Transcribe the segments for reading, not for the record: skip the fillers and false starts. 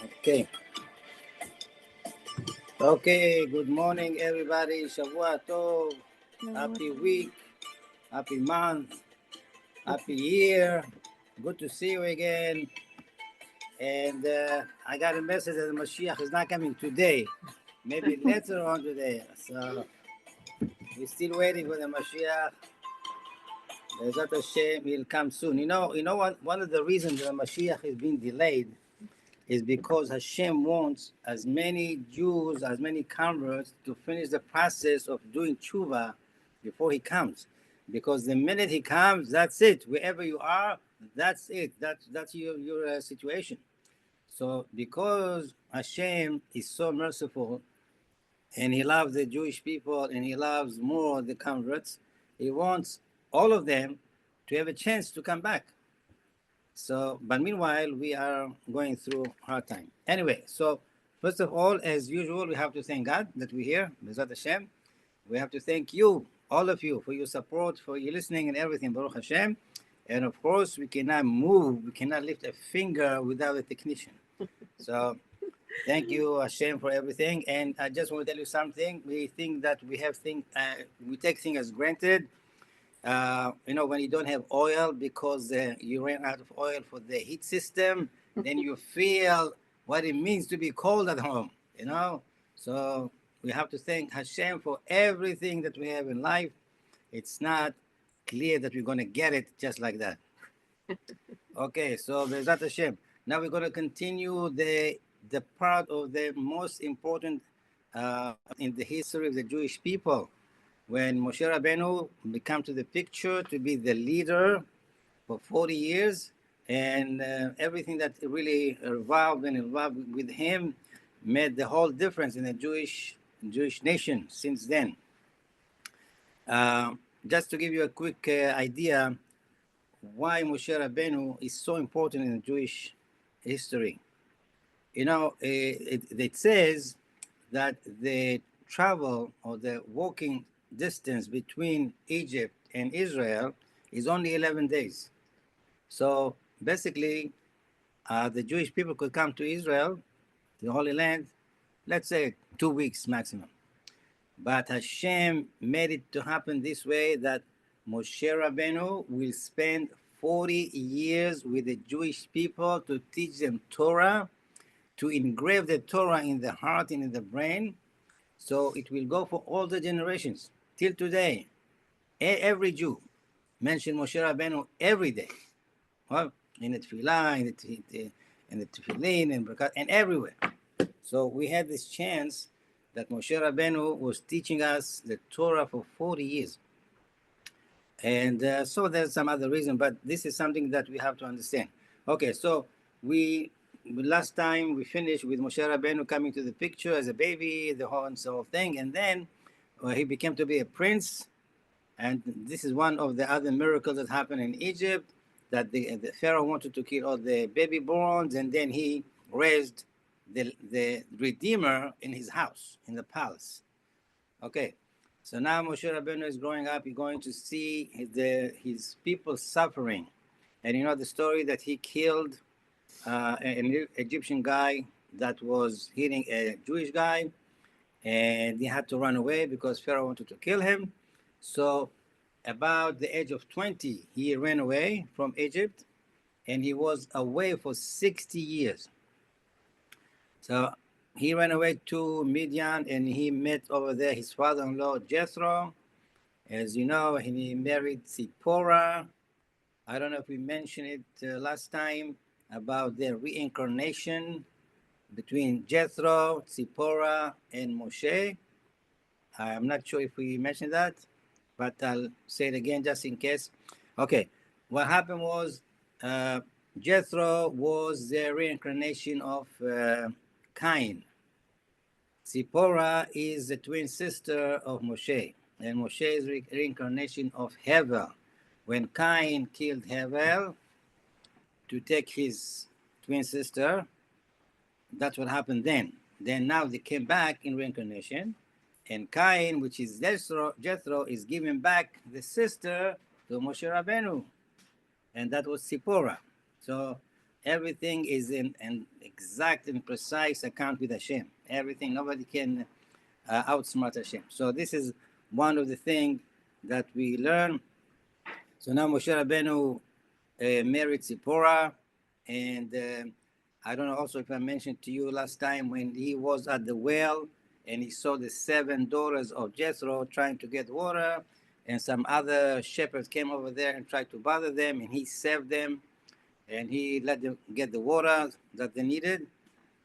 Okay. Okay. Good morning, everybody. Shavua Tov. Happy week. Happy month. Happy year. Good to see you again. And I got a message that the Mashiach is not coming today. Maybe later on today. So we're still waiting for the Mashiach. Bezat Hashem, he'll come soon. One of the reasons the Mashiach is being delayed is because Hashem wants as many Jews, as many converts to finish the process of doing tshuva before he comes. Because the minute he comes, that's it. Wherever you are, that's it. That's your situation. So because Hashem is so merciful and he loves the Jewish people and he loves more the converts, he wants all of them to have a chance to come back. So, but meanwhile, we are going through hard time. Anyway, so first of all, as usual, we have to thank God that we're here, Bezat Hashem. We have to thank you, all of you, for your support, for your listening and everything, Baruch Hashem. And of course, we cannot move, we cannot lift a finger without a technician. So, thank you, Hashem, for everything. And I just want to tell you something. We think that we take things as granted. When you don't have oil because you ran out of oil for the heat system, then you feel what it means to be cold at home, So we have to thank Hashem for everything that we have in life. It's not clear that we're going to get it just like that. Okay, so Bezat Hashem. Now we're going to continue the part of the most important in the history of the Jewish people. When Moshe Rabbeinu became to the picture to be the leader for 40 years, and everything that really revolved with him made the whole difference in the Jewish nation since then. Just to give you a quick idea why Moshe Rabbeinu is so important in the Jewish history. It says that the travel or the walking distance between Egypt and Israel is only 11 days. So basically, the Jewish people could come to Israel, the Holy Land, let's say 2 weeks maximum. But Hashem made it to happen this way that Moshe Rabbeinu will spend 40 years with the Jewish people to teach them Torah, to engrave the Torah in the heart and in the brain, so it will go for all the generations. Till today, every Jew mentions Moshe Rabbeinu every day. Well, in the tefillah, in the tefillin, and everywhere. So we had this chance that Moshe Rabbeinu was teaching us the Torah for 40 years. And so there's some other reason, but this is something that we have to understand. Okay, so last time we finished with Moshe Rabbeinu coming to the picture as a baby, the whole thing, and then he became to be a prince. And this is one of the other miracles that happened in Egypt, that the Pharaoh wanted to kill all the baby borns, and then he raised the Redeemer in his house, in the palace. Okay, so now Moshe Rabbeinu is growing up. He's going to see his people suffering. And you know the story that he killed an Egyptian guy that was hitting a Jewish guy, and he had to run away because Pharaoh wanted to kill him. So about the age of 20, he ran away from Egypt, and he was away for 60 years. So he ran away to Midian, and he met over there his father-in-law, Jethro. As you know, he married Zipporah. I don't know if we mentioned it last time about the reincarnation between Jethro, Zipporah, and Moshe. I'm not sure if we mentioned that, but I'll say it again just in case. Okay, what happened was Jethro was the reincarnation of Cain. Zipporah is the twin sister of Moshe, and Moshe is reincarnation of Hevel. When Cain killed Hevel to take his twin sister, that's what happened then. Then now they came back in reincarnation, and Cain, which is Jethro, is giving back the sister to Moshe Rabbeinu, and that was Zipporah. So everything is in exact and precise account with Hashem. Everything, nobody can outsmart Hashem. So this is one of the things that we learn. So now Moshe Rabbeinu married Zipporah, and I don't know also if I mentioned to you last time when he was at the well and he saw the 7 daughters of Jethro trying to get water, and some other shepherds came over there and tried to bother them, and he saved them, and he let them get the water that they needed.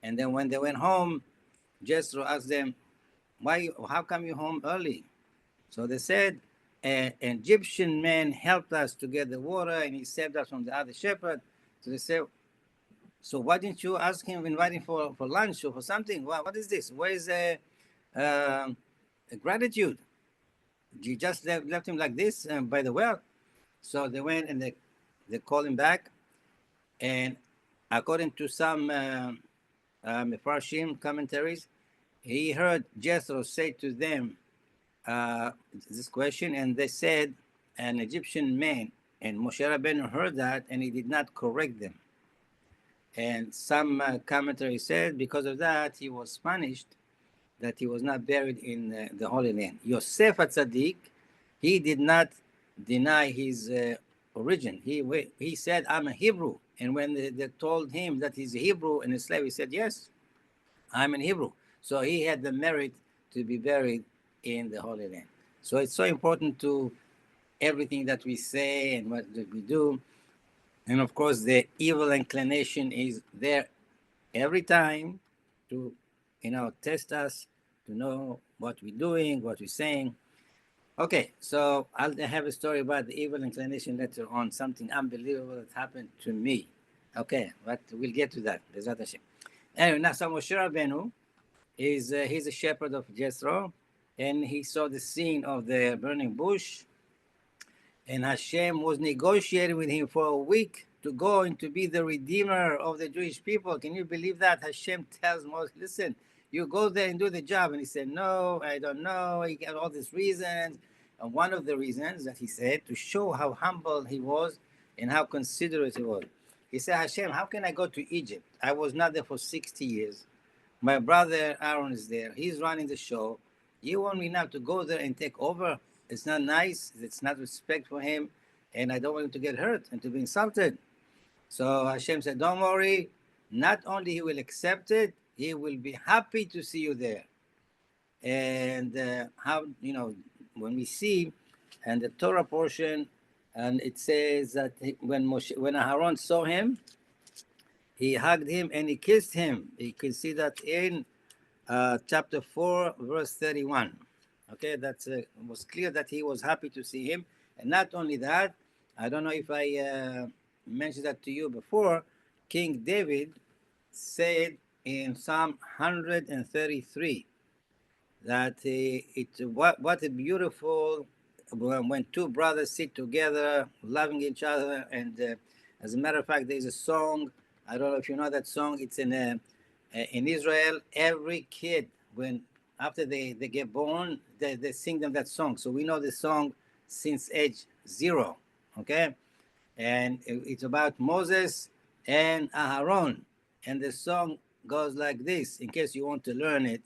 And then when they went home, Jethro asked them, how come you home early? So they said, an Egyptian man helped us to get the water and he saved us from the other shepherd. So they said, so why didn't you ask him, invite him for lunch or for something? What is this? Where is gratitude? You just left him like this by the well? So they went and they called him back. And according to some Mefarshim commentaries, he heard Jethro say to them this question, and they said, an Egyptian man, and Moshe Rabbeinu heard that, and he did not correct them. And some commentary said because of that, he was punished, that he was not buried in the Holy Land. Yosef HaTzadik, he did not deny his origin. He said, I'm a Hebrew. And when they told him that he's a Hebrew and a slave, he said, yes, I'm a Hebrew. So he had the merit to be buried in the Holy Land. So it's so important to everything that we say and what we do. And of course, the evil inclination is there every time to, test us, to know what we're doing, what we're saying. Okay, so I'll have a story about the evil inclination later on, something unbelievable that happened to me. Okay, but we'll get to that. Bezrat Hashem. Anyway, now so Moshe Rabbeinu he's a shepherd of Jethro, and he saw the scene of the burning bush, and Hashem was negotiating with him for a week to go and to be the redeemer of the Jewish people. Can you believe that? Hashem tells Moses, listen, you go there and do the job. And he said, no, I don't know. He got all these reasons. And one of the reasons that he said, to show how humble he was and how considerate he was. He said, Hashem, how can I go to Egypt? I was not there for 60 years. My brother Aaron is there. He's running the show. You want me now to go there and take over? It's not nice. It's not respect for him. And I don't want him to get hurt and to be insulted. So Hashem said, don't worry. Not only he will accept it, he will be happy to see you there. And when we see and the Torah portion, and it says that when Aaron saw him, he hugged him and he kissed him. You can see that in chapter 4, verse 31. Okay, that was clear that he was happy to see him. And not only that, I don't know if I mentioned that to you before, King David said in Psalm 133 that what a beautiful, when two brothers sit together, loving each other. And as a matter of fact, there's a song, I don't know if you know that song, it's in Israel, every kid, after they get born, they sing them that song. So we know the song since age 0, okay? And it's about Moses and Aaron. And the song goes like this, in case you want to learn it,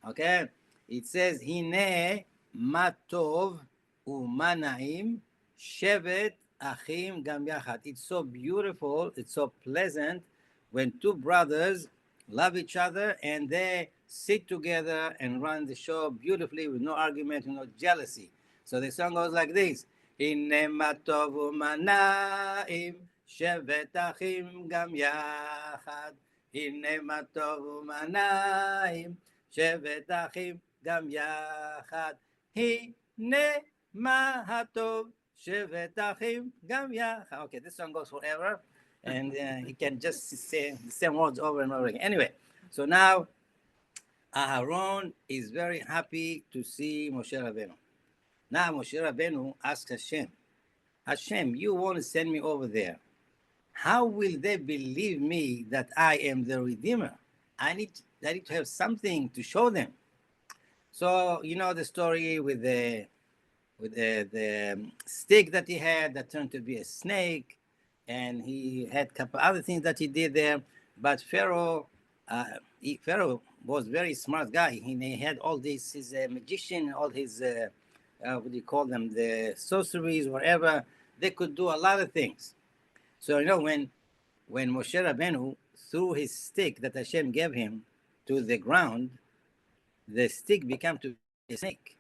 okay? It says, Hine ma tov u'ma na'im shevet achim gam yachad. It's so beautiful, it's so pleasant when two brothers love each other and they sit together and run the show beautifully with no argument and no jealousy. So the song goes like this. Hine ma tov u'ma na'im shevet achim gam yachad. Hine ma tov u'ma na'im shevet achim gam yachad. Hine ma hatov shevet achim gam yachad. Okay, this song goes forever. And he can just say the same words over and over again. Anyway, so now Aaron is very happy to see Moshe Rabbeinu. Now Moshe Rabbeinu asks Hashem, you want to send me over there. How will they believe me that I am the Redeemer? I need to have something to show them. So you know the story with the stick that he had that turned to be a snake. And he had a couple other things that he did there. But Pharaoh was very smart guy. He had all these his magician, all his what do you call them, the sorceries, whatever. They could do a lot of things. So when Moshe Rabbeinu threw his stick that Hashem gave him to the ground, the stick became to be a snake.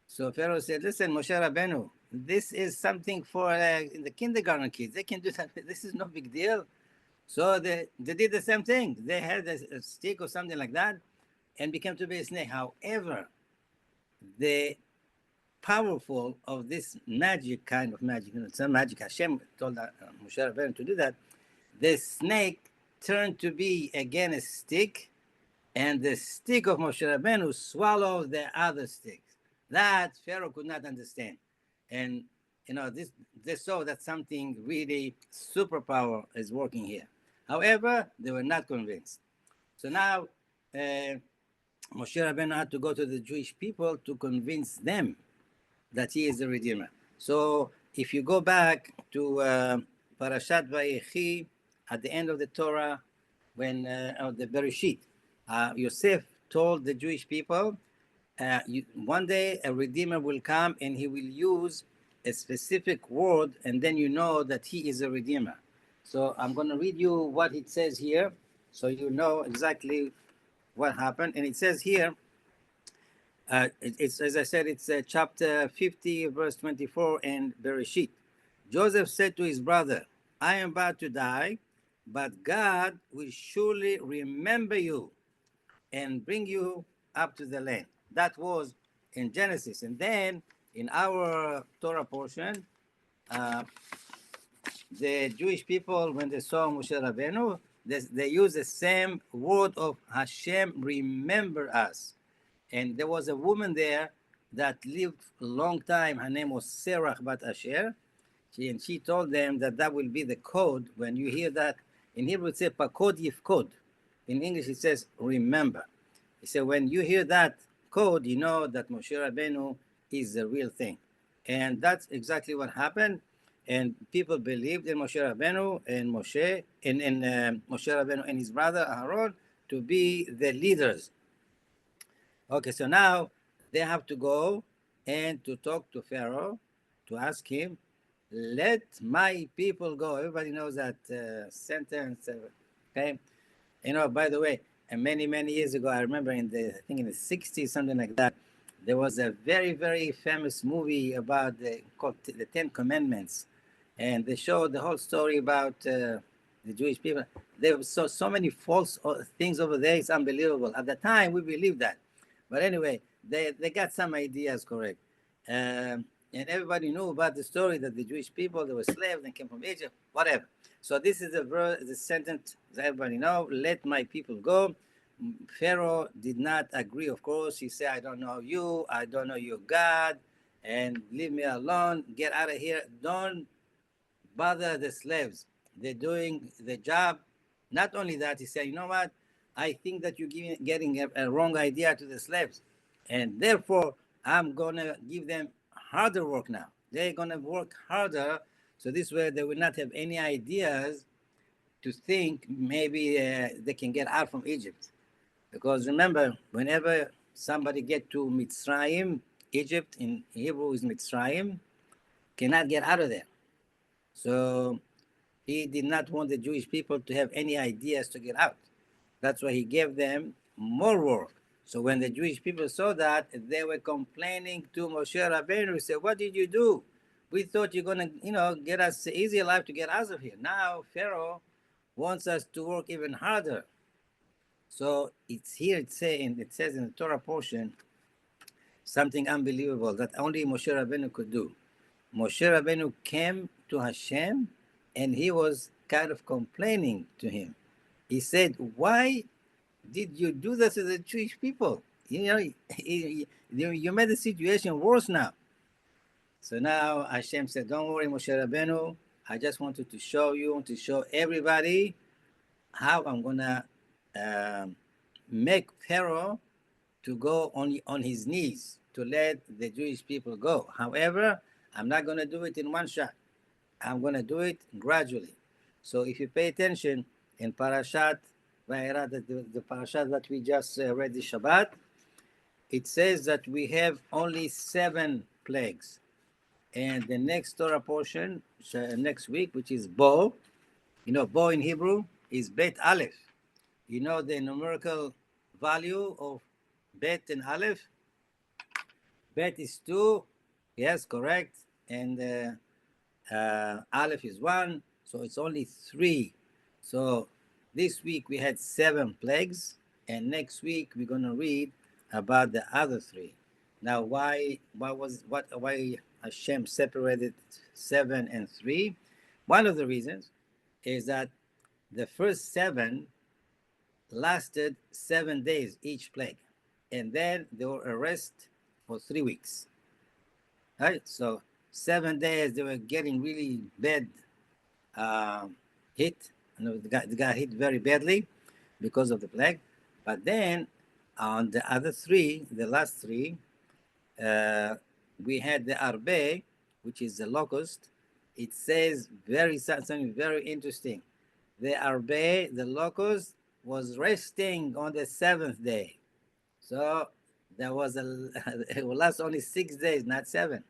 So Pharaoh said, "Listen, Moshe Rabbeinu, this is something for the kindergarten kids. They can do that. This is no big deal." So they did the same thing. They had a stick or something like that and became to be a snake. However, the powerful of this magic, kind of magic, it's not magic. Hashem told Moshe Rabbeinu to do that. The snake turned to be again a stick, and the stick of Moshe Rabbeinu swallowed the other sticks. That Pharaoh could not understand. And this saw that something really superpower is working here. However, they were not convinced. So now Moshe Rabbeinu had to go to the Jewish people to convince them that he is the Redeemer. So if you go back to Parashat Vayechi, at the end of the Torah, when the Bereshit, Yosef told the Jewish people, one day a Redeemer will come and he will use a specific word, and then you know that he is a Redeemer. So I'm going to read you what it says here, so you know exactly what happened. And it says here, it's, as I said, it's chapter 50, verse 24, and Bereshit. Joseph said to his brother, "I am about to die, but God will surely remember you and bring you up to the land." That was in Genesis. And then in our Torah portion, the Jewish people, when they saw Moshe Rabbeinu, they used the same word of Hashem, remember us. And there was a woman there that lived a long time. Her name was Serach Bat Asher. She told them that will be the code. When you hear that, in Hebrew it says Pakod Yifkod. In English it says remember. He said when you hear that code, you know that Moshe Rabbeinu is the real thing. And that's exactly what happened. And people believed in Moshe Rabbeinu and Moshe Rabbeinu and his brother Aaron to be the leaders. Okay, so now they have to go and to talk to Pharaoh to ask him, "Let my people go." Everybody knows that sentence. Okay, by the way, and many years ago, I remember I think in the 60s, something like that, there was a very, very famous movie about called the Ten Commandments. And they showed the whole story about the Jewish people. There were so many false things over there. It's unbelievable. At the time, we believed that. But anyway, they got some ideas correct. And everybody knew about the story that the Jewish people, they were slaves and came from Egypt, whatever. So this is the sentence that everybody know, "Let my people go." Pharaoh did not agree, of course. He said, "I don't know you. I don't know your God. And leave me alone. Get out of here. Don't bother the slaves. They're doing the job." Not only that, he said, "You know what? I think that you're getting a wrong idea to the slaves. And therefore, I'm going to give them harder work now. They're going to work harder. So this way they will not have any ideas to think maybe they can get out from Egypt." Because remember, whenever somebody get to Mitzrayim, Egypt in Hebrew is Mitzrayim, cannot get out of there. So he did not want the Jewish people to have any ideas to get out. That's why he gave them more work. So when the Jewish people saw that, they were complaining to Moshe Rabbeinu. He said, "What did you do? We thought you're going to, get us an easier life to get out of here. Now Pharaoh wants us to work even harder." So it's here, it says in the Torah portion, something unbelievable that only Moshe Rabbeinu could do. Moshe Rabbeinu came to Hashem and he was kind of complaining to him. He said, "Why did you do this to the Jewish people? You made the situation worse now." So now Hashem said, "Don't worry, Moshe Rabbeinu. I just wanted to show you, to show everybody how I'm going to make Pharaoh to go on his knees to let the Jewish people go. However, I'm not going to do it in one shot. I'm going to do it gradually." So if you pay attention, in Parashat Vayera, the Parashat that we just read the Shabbat, it says that we have only 7 plagues. And the next Torah portion, next week, which is Bo, Bo in Hebrew is Bet Aleph. You know the numerical value of Bet and Aleph? Bet is 2, yes, correct. And Aleph is 1, so it's only 3. So this week we had 7 plagues, and next week we're going to read about the other 3. Now, why Hashem separated 7 and 3? One of the reasons is that the first 7 lasted 7 days each plague, and then they were a rest for 3 weeks. Right? So 7 days they were getting really bad hit. The guy hit very badly because of the plague. But then on the other 3, the last 3, we had the arbe, which is the locust. It says something very interesting. The arbe, the locust, was resting on the 7th day. So there was it will last only 6 days, not 7.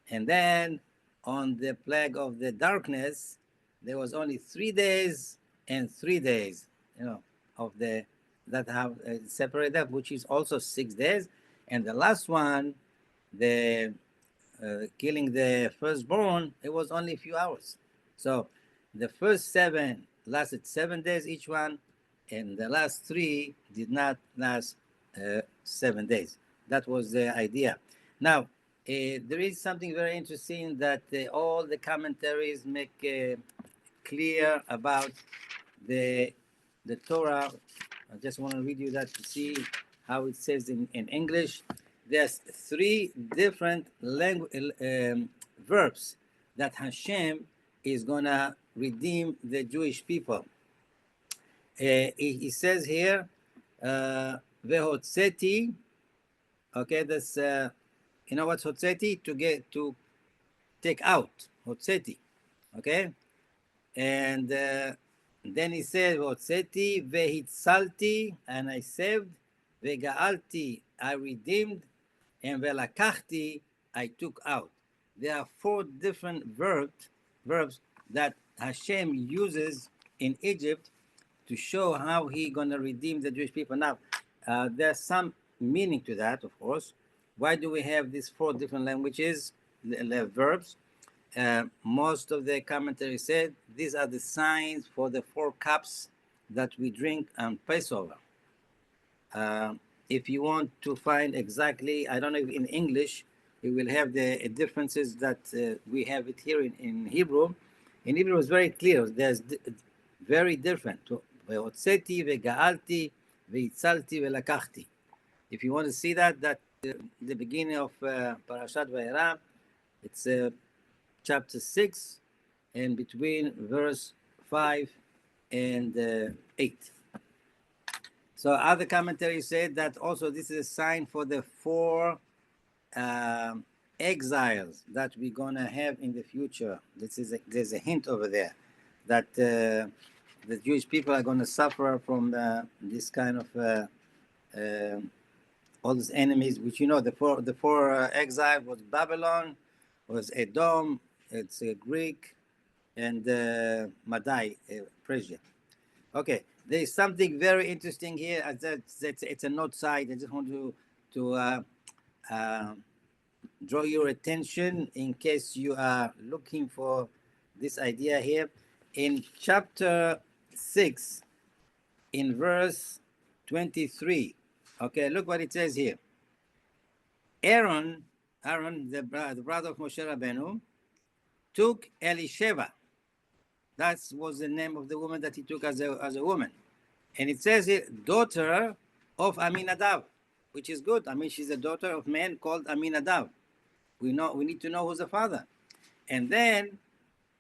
And then on the plague of the darkness, there was only 3 days and 3 days, of the that have separated up, which is also 6 days. And the last one, the killing the firstborn, it was only a few hours. So the first 7 lasted 7 days each one, and the last 3 did not last 7 days. That was the idea. Now, there is something very interesting that all the commentaries make clear about the Torah. I just want to read you that to see how it says in English. There's 3 different verbs that Hashem is going to redeem the Jewish people. He says here, Vehotzeti, okay, that's, you know what's Hotzeti? To take out, Hotzeti, okay? And then he says, Hotzeti vehitzalti, and I saved, vega'alti, I redeemed, and velakachti, I took out. There are 4 different verbs that Hashem uses in Egypt to show how He's going to redeem the Jewish people. Now, there's some meaning to that, of course. Why do we have these 4 different languages, the verbs? Most of the commentaries said these are the signs for the 4 cups that we drink on Passover. If you want to find exactly, I don't know if in English, you will have the differences that we have it here in Hebrew. In Hebrew, it's very clear. There's very different. Ve'otzeti, ve'ga'alti, ve'itzalti, ve'lakachti. If you want to see that, the beginning of Parashat Vayera, it's chapter 6, and between verse 5 and 8. So other commentaries said that also this is a sign for the 4 exiles that we're going to have in the future. There's a hint over there that the Jewish people are going to suffer from this kind of all these enemies, which the 4 exiles was Babylon, was Edom, it's Greek, and Madai, Persia. Okay, there is something very interesting here. It's a note side. I just want to draw your attention in case you are looking for this idea here. In chapter 6, in verse 23, okay, look what it says here. Aaron, the brother of Moshe Rabbeinu, took Elisheva. That was the name of the woman that he took as a woman. And it says here, daughter of Aminadav, which is good. I mean, she's a daughter of man called Aminadav. We need to know who's the father. And then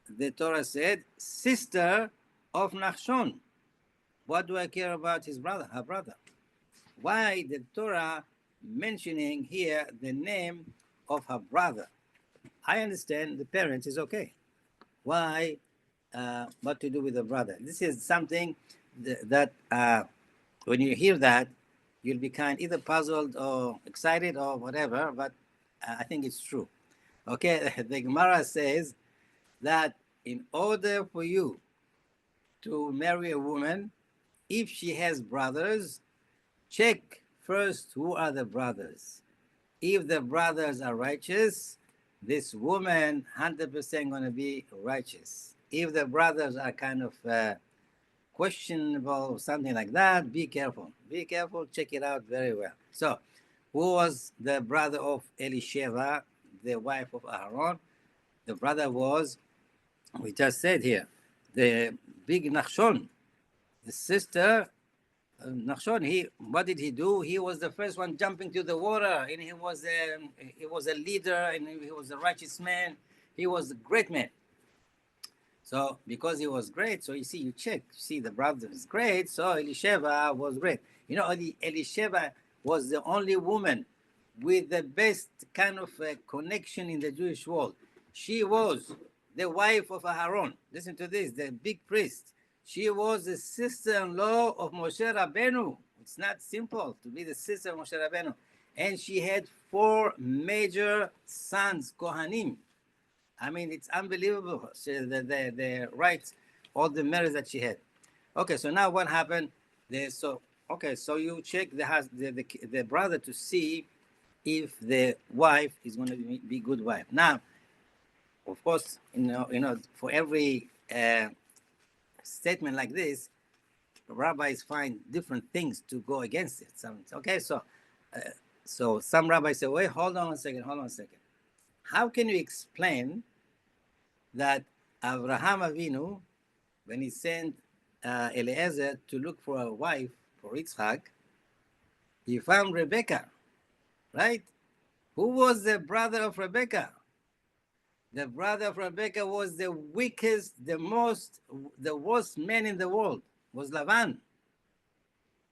the Torah said, sister of Nachshon. What do I care about her brother? Why the Torah mentioning here the name of her brother? I understand the parents is okay. Why what to do with the brother. This is something that when you hear that, you'll be kind either puzzled or excited or whatever, but I think it's true. Okay, the Gemara says that in order for you to marry a woman, if she has brothers, check first who are the brothers. If the brothers are righteous, this woman 100% going to be righteous. If the brothers are kind of questionable or something like that, be careful. Be careful, check it out very well. So, who was the brother of Elisheva, the wife of Aaron? The brother was, we just said here, the big Nachshon, the sister Nachshon. What did he do? He was the first one jumping to the water, and he was a leader, and he was a righteous man. He was a great man. So because he was great, so you see, you check, you see the brother is great, so Elisheva was great. You know, Elisheva was the only woman with the best kind of connection in the Jewish world. She was the wife of Aaron. Listen to this, the big priest. She was the sister-in-law of Moshe Rabbeinu. It's not simple to be the sister of Moshe Rabbeinu. And she had 4 major sons, Kohanim. I mean, it's unbelievable. The rights, all the merits that she had. Okay, so now what happened? So you check the brother to see if the wife is going to be good wife. Now, of course, for every statement like this, rabbis find different things to go against it. So some rabbis say, wait, hold on a second. How can you explain that Abraham Avinu, when he sent Eliezer to look for a wife for Yitzchak, he found Rebecca, right? Who was the brother of Rebecca? The brother of Rebecca was the weakest, the worst man in the world, was Lavan.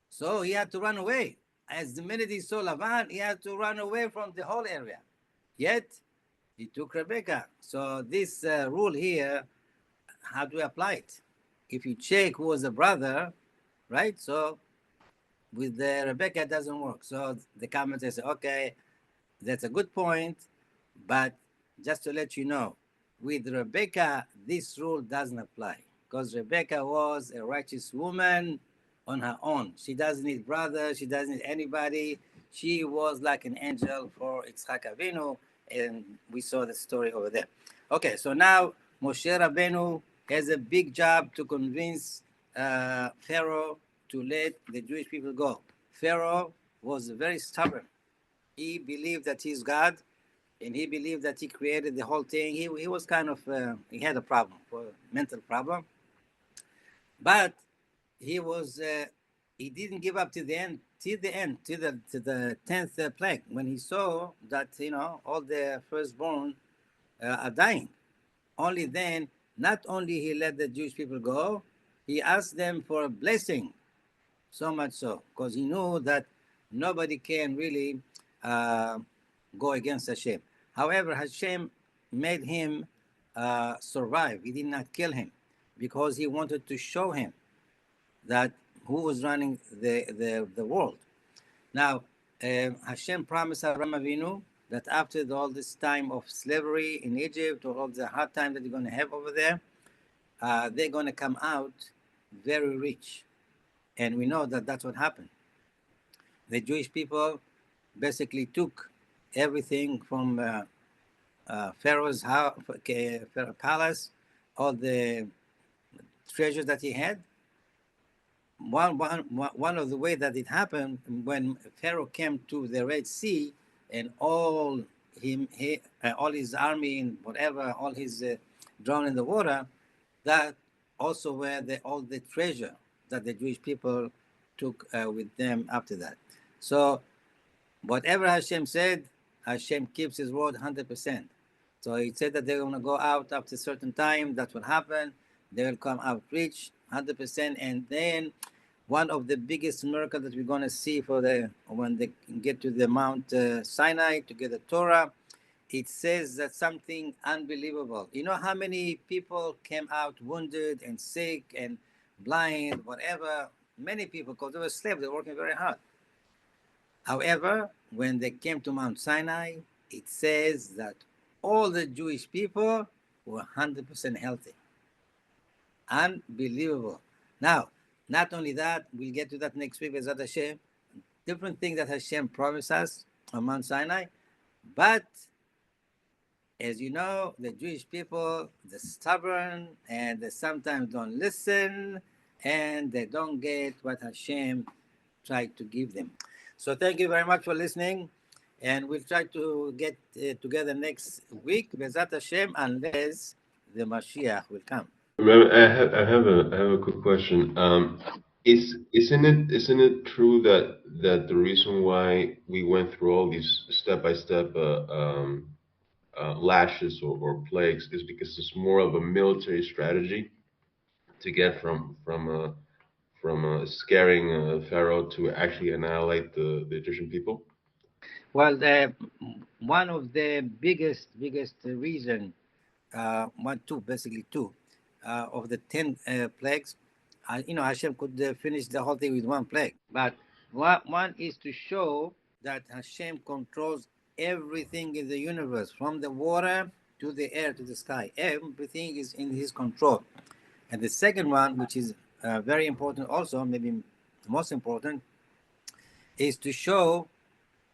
So he had to run away. As the minute he saw Lavan, he had to run away from the whole area. Yet, he took Rebecca. So this rule here, how do we apply it? If you check who was the brother, right? So with the Rebecca, it doesn't work. So the commentators say, okay, that's a good point, but just to let you know, with Rebecca, this rule doesn't apply because Rebecca was a righteous woman on her own. She doesn't need brothers. She doesn't need anybody. She was like an angel for Yitzchak Avinu, and we saw the story over there. Okay, so now Moshe Rabbeinu has a big job to convince Pharaoh to let the Jewish people go. Pharaoh was very stubborn. He believed that he's God, and he believed that he created the whole thing. He was kind of, he had a problem, a mental problem. But he didn't give up to the end, to the 10th plague, when he saw that, all the firstborn are dying. Only then, not only he let the Jewish people go, he asked them for a blessing, so much so, because he knew that nobody can really go against Hashem. However, Hashem made him survive. He did not kill him because he wanted to show him that who was running the world. Now, Hashem promised Abraham Avinu that after all this time of slavery in Egypt, or all the hard time that they're going to have over there, they're going to come out very rich. And we know that that's what happened. The Jewish people basically took everything from Pharaoh's house, Pharaoh's palace, all the treasures that he had. One of the ways that it happened, when Pharaoh came to the Red Sea, and all his army and whatever, all his drowned in the water, that also were all the treasure that the Jewish people took with them after that. So whatever Hashem said, Hashem keeps his word 100%. So he said that they're going to go out after a certain time. That's what happened. They will come out rich 100%. And then one of the biggest miracles that we're going to see when they get to the Mount Sinai to get the Torah it says that something unbelievable. You know how many people came out wounded and sick and blind, whatever? Many people, because they were slaves, they were working very hard. However, when they came to Mount Sinai, it says that all the Jewish people were 100% healthy. Unbelievable. Now, not only that, we'll get to that next week, Bezat Hashem, different things that Hashem promised us on Mount Sinai. But as you know, the Jewish people, they're stubborn and they sometimes don't listen and they don't get what Hashem tried to give them. So thank you very much for listening. And we'll try to get together next week, Bezat Hashem, unless the Mashiach will come. I have a quick question. Isn't it true that the reason why we went through all these step-by-step lashes or plagues is because it's more of a military strategy to get from scaring Pharaoh to actually annihilate the Egyptian people? Well, one of the biggest reason, basically two, of the 10 plagues, Hashem could finish the whole thing with one plague. But one is to show that Hashem controls everything in the universe, from the water to the air to the sky. Everything is in His control. And the second one, which is very important also, maybe the most important, is to show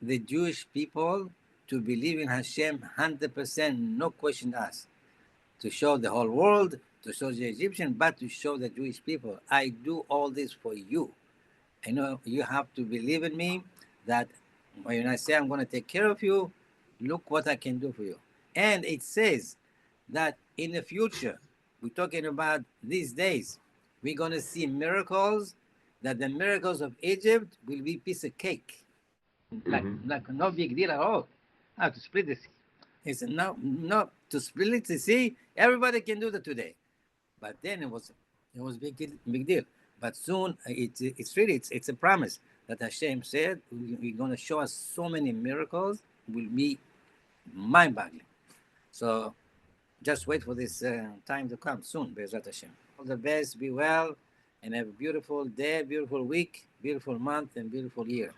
the Jewish people to believe in Hashem 100%, no question asked. To show the whole world, to show the Egyptian, but to show the Jewish people, I do all this for you. I know you have to believe in me, that when I say I'm going to take care of you, look what I can do for you. And it says that in the future, we're talking about these days, we're going to see miracles, that the miracles of Egypt will be a piece of cake. Like no big deal at all. How to split the sea? He said, no, to split the sea, everybody can do that today. But then it was big deal. But soon it's a promise that Hashem said we're going to show us so many miracles, will be mind-boggling. So just wait for this time to come soon, Be'ezrat Hashem. All the best, be well, and have a beautiful day, beautiful week, beautiful month, and beautiful year.